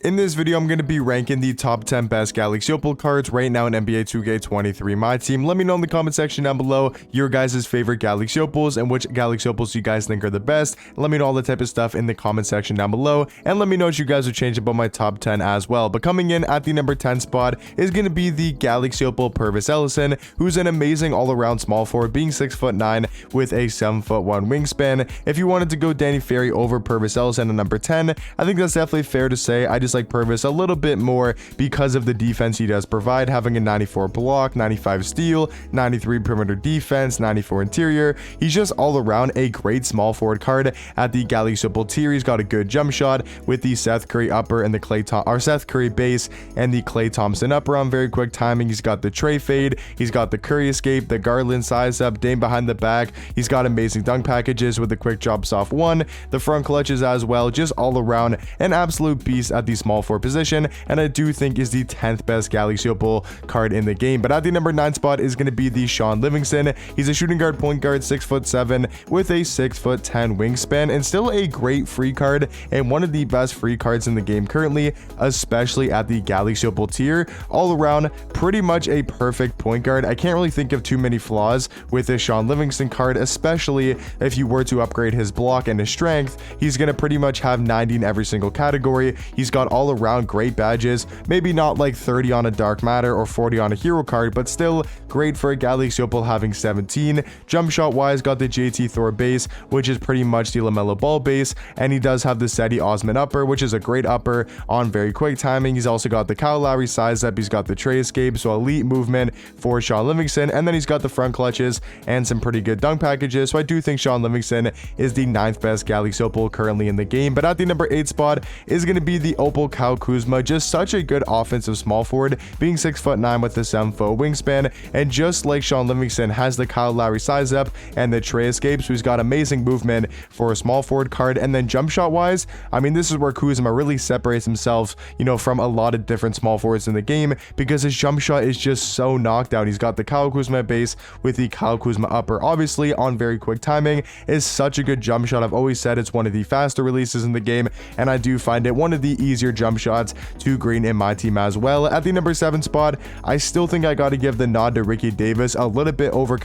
In this video, I'm going to be ranking the top 10 best Galaxy Opal cards right now in NBA 2K23 My Team. Let me know in the comment section down below your guys' favorite Galaxy Opals and which Galaxy Opals you guys think are the best. Let me know all the type of stuff in the comment section down below, and let me know what you guys would change about my top 10 as well. But coming in at the number 10 spot is going to be the Galaxy Opal Purvis Ellison, who's an amazing all-around small forward, being 6'9" with a 7'1" wingspan. If you wanted to go Danny Ferry over Purvis Ellison at number 10, I think that's definitely fair to say. I just like Purvis a little bit more because of the defense he does provide, having a 94 block, 95 steal, 93 perimeter defense, 94 interior. He's just all around a great small forward card at the Galaxy Opal tier. He's got a good jump shot with the Seth Curry upper and the Seth Curry base and the Klay Thompson upper on very quick timing. He's got the Trey fade, he's got the Curry escape, the Garland size up, Dame behind the back. He's got amazing dunk packages with the quick drop soft one, the front clutches as well. Just all around an absolute beast at the small forward position, and I do think is the 10th best Galaxy Opal card in the game. But at the number 9 spot is going to be the Shaun Livingston. He's a shooting guard, point guard, 6'7" with a 6'10" wingspan, and still a great free card and one of the best free cards in the game currently, especially at the Galaxy Opal tier. All around pretty much a perfect point guard. I can't really think of too many flaws with this Shaun Livingston card, especially if you were to upgrade his block and his strength. He's going to pretty much have 90 in every single category. He's got all around great badges, maybe not like 30 on a Dark Matter or 40 on a hero card, but still great for a Galaxy Opal having 17. Jump shot wise, got the JT Thor base, which is pretty much the LaMelo Ball base, and he does have the Seti Osman upper, which is a great upper on very quick timing. He's also got the Kyle Lowry size up, he's got the Trey escape, so elite movement for Shaun Livingston, and then he's got the front clutches and some pretty good dunk packages. So I do think Shaun Livingston is the 9th best Galaxy Opal currently in the game. But at the number 8 spot is going to be the Opal Kuzma. Just such a good offensive small forward, being 6'9" with a 7' wingspan, and just like Shaun Livingston, has the Kyle Lowry size up and the Trey escape, so he's got amazing movement for a small forward card. And then jump shot wise, I mean, this is where Kuzma really separates himself, from a lot of different small forwards in the game, because his jump shot is just so knocked out. He's got the Kyle Kuzma base with the Kyle Kuzma upper, obviously on very quick timing. Is such a good jump shot. I've always said it's one of the faster releases in the game, and I do find it one of the easier jump shots to green in my team as well. At the number 7 spot, I still think I got to give the nod to Ricky Davis, a little bit over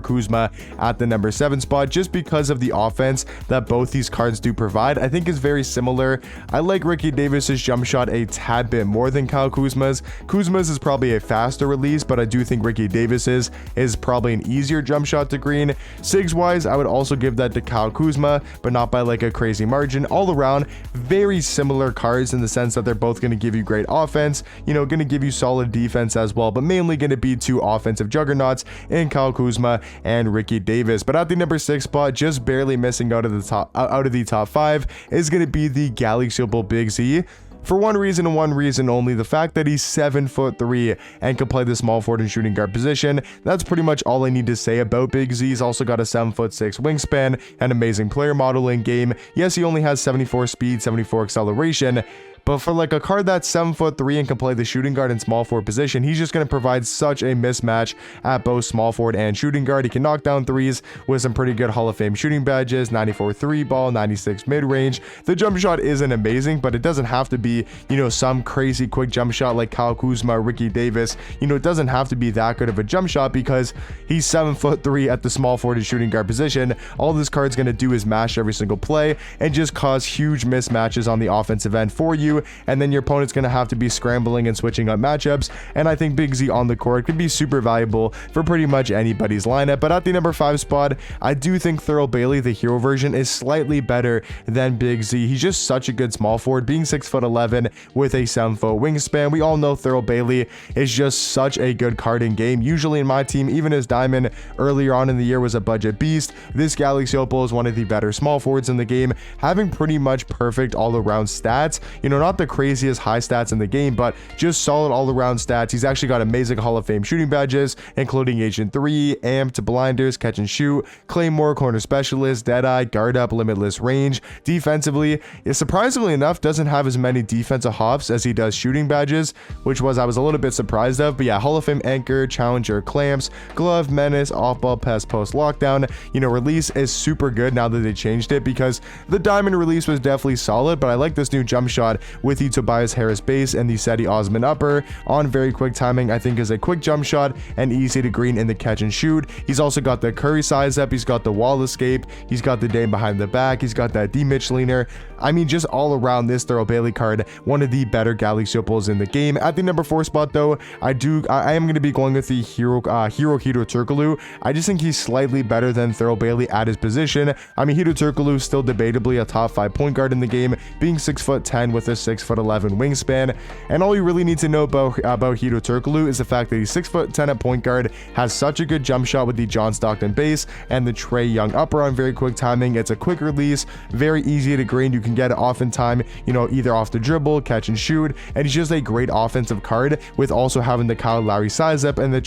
Kuzma at the number 7 spot, just because of the offense that both these cards do provide. I think is very similar. I like Ricky Davis's jump shot a tad bit more than Kyle Kuzma's. Kuzma's is probably a faster release, but I do think Ricky Davis's is probably an easier jump shot to green. Sigs wise, I would also give that to Kyle Kuzma, but not by like a crazy margin. All around, very similar cards in the sense that they're both going to give you great offense, going to give you solid defense as well, but mainly going to be two offensive juggernauts in Kyle Kuzma and Ricky Davis. But at the number 6 spot, just barely missing out of the top 5, is going to be the Galaxy Opal Big Z. For one reason and one reason only, the fact that he's 7'3" and can play the small forward and shooting guard position. That's pretty much all I need to say about Big Z. He's also got a 7'6" wingspan, an amazing player model in game. Yes, he only has 74 speed, 74 acceleration, but for like a card that's 7'3" and can play the shooting guard and small forward position, he's just going to provide such a mismatch at both small forward and shooting guard. He can knock down threes with some pretty good Hall of Fame shooting badges, 94 3 ball, 96 mid range. The jump shot isn't amazing, but it doesn't have to be, some crazy quick jump shot like Kyle Kuzma, Ricky Davis. It doesn't have to be that good of a jump shot because he's 7'3" at the small forward and shooting guard position. All this card's going to do is mash every single play and just cause huge mismatches on the offensive end for you. And then your opponent's going to have to be scrambling and switching up matchups, and I think Big Z on the court can be super valuable for pretty much anybody's lineup. But at the number 5 spot, I do think Thor Bailey, the hero version, is slightly better than Big Z. He's just such a good small forward, being 6'11" with a 7' wingspan. We all know Thor Bailey is just such a good card in game. Usually in my team, even as Diamond earlier on in the year was a budget beast, this Galaxy Opal is one of the better small forwards in the game, having pretty much perfect all-around stats. Not the craziest high stats in the game, but just solid all-around stats. He's actually got amazing Hall of Fame shooting badges, including Agent 3, Amped, Blinders, Catch and Shoot, Claymore, Corner Specialist, Deadeye, Guard Up, Limitless Range. Defensively, surprisingly enough, doesn't have as many defensive hops as he does shooting badges, which I was a little bit surprised of. But yeah, Hall of Fame Anchor, Challenger, Clamps, Glove, Menace, Opal, Pest, Post, Lockdown. Release is super good now that they changed it, because the Diamond release was definitely solid, but I like this new jump shot with the Tobias Harris base and the Seti Osman upper on very quick timing. I think is a quick jump shot and easy to green in the catch and shoot. He's also got the Curry size up, he's got the wall escape, he's got the Dame behind the back, he's got that D-Mitch leaner. I mean, just all around this Thor Bailey card, one of the better Galaxy Opals in the game. At the number 4 spot though, I am going to be going with the Hikaru Turkoglu. I just think he's slightly better than Thor Bailey at his position. I mean, Hikaru Turkoglu is still debatably a top 5 point guard in the game, being 6'10" with a 6'11" wingspan. And all you really need to know about Hikaru Turkoglu is the fact that he's 6'10" at point guard, has such a good jump shot with the John Stockton base and the Trae Young upper on very quick timing. It's a quick release, very easy to green. You can get it off in time, you know, either off the dribble, catch and shoot, and he's just a great offensive card with also having the Kyle Lowry size up and the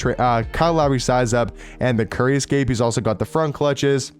Curry escape. He's also got the front clutches.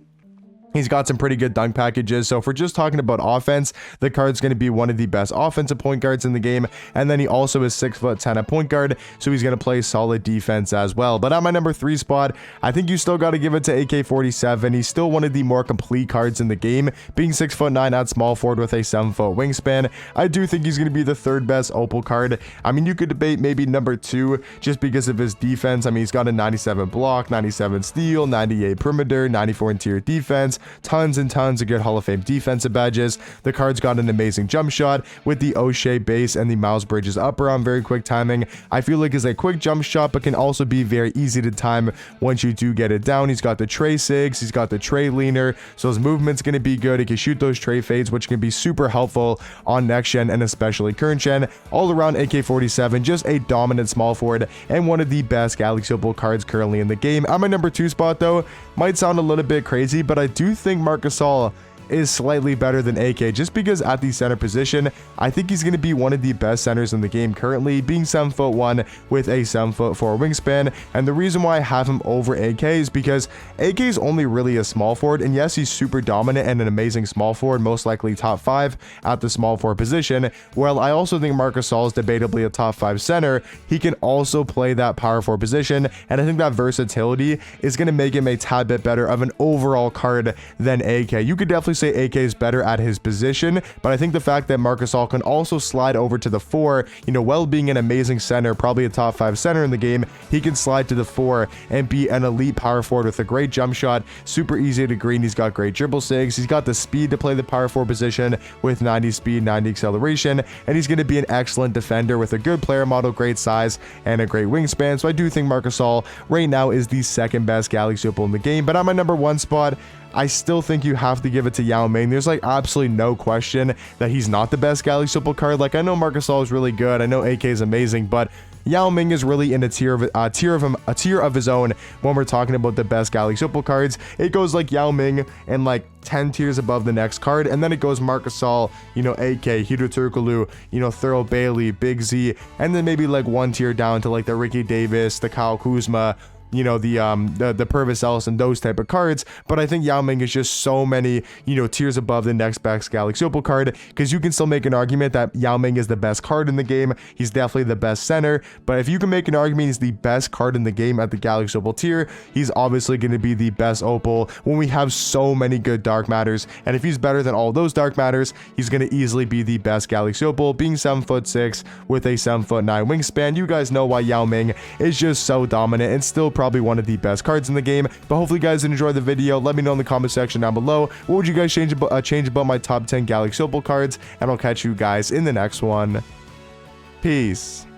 He's got some pretty good dunk packages. So if we're just talking about offense, the card's going to be one of the best offensive point guards in the game. And then he also is 6'10" at point guard, so he's going to play solid defense as well. But at my number 3 spot, I think you still got to give it to AK-47. He's still one of the more complete cards in the game, being 6'9" at small forward with a 7-foot wingspan. I do think he's going to be the 3rd best Opal card. I mean, you could debate maybe number 2 just because of his defense. I mean, he's got a 97 block, 97 steal, 98 perimeter, 94 interior defense, tons and tons of good Hall of Fame defensive badges. The card's got an amazing jump shot with the O'Shea base and the Miles Bridges upper on very quick timing. I feel like is a quick jump shot, but can also be very easy to time once you do get it down. He's got the Trae Sigs, he's got the Trae leaner, so his movement's going to be good. He can shoot those Trae fades, which can be super helpful on next gen and especially current gen. All around AK-47, just a dominant small forward and one of the best Galaxy Opal cards currently in the game. At my number 2 spot though, might sound a little bit crazy, but I do think Marc Gasol is slightly better than AK, just because at the center position, I think he's going to be one of the best centers in the game currently, being 7'1" with a 7'4" wingspan. And the reason why I have him over AK is because AK is only really a small forward, and yes, he's super dominant and an amazing small forward, most likely top 5 at the small forward position. Well, I also think Marc Gasol is debatably a top 5 center. He can also play that power forward position, and I think that versatility is going to make him a tad bit better of an overall card than AK. You could definitely say AK is better at his position, but I think the fact that Marc Gasol can also slide over to the 4, you know, while being an amazing center, probably a top 5 center in the game, he can slide to the 4 and be an elite power forward with a great jump shot, super easy to green. He's got great dribble sigs, he's got the speed to play the power forward position with 90 speed, 90 acceleration, and he's going to be an excellent defender with a good player model, great size, and a great wingspan. So I do think Marc Gasol right now is the 2nd best Galaxy Opal in the game. But on my number 1 spot, I still think you have to give it to Yao Ming. There's like absolutely no question that he's not the best Galaxy Opal card. Like, I know Marc Gasol is really good, I know AK is amazing, but Yao Ming is really in a tier of his own when we're talking about the best Galaxy Opal cards. It goes like Yao Ming and like 10 tiers above the next card, and then it goes Marc Gasol, you know, AK, Hikaru Turkoglu, you know, Thor Bailey, Big Z, and then maybe like 1 tier down to like the Ricky Davis, the Kyle Kuzma, you know, the Purvis Ellison, those type of cards. But I think Yao Ming is just so many, you know, tiers above the next best Galaxy Opal card, because you can still make an argument that Yao Ming is the best card in the game. He's definitely the best center, but if you can make an argument he's the best card in the game at the Galaxy Opal tier, he's obviously going to be the best Opal when we have so many good dark matters. And if he's better than all those dark matters, he's going to easily be the best Galaxy Opal, being 7'6" with a 7'9" wingspan. You guys know why Yao Ming is just so dominant and still probably one of the best cards in the game. But hopefully you guys enjoyed the video. Let me know in the comment section down below, what would you guys change about my top 10 Galaxy Opal cards, and I'll catch you guys in the next one. Peace.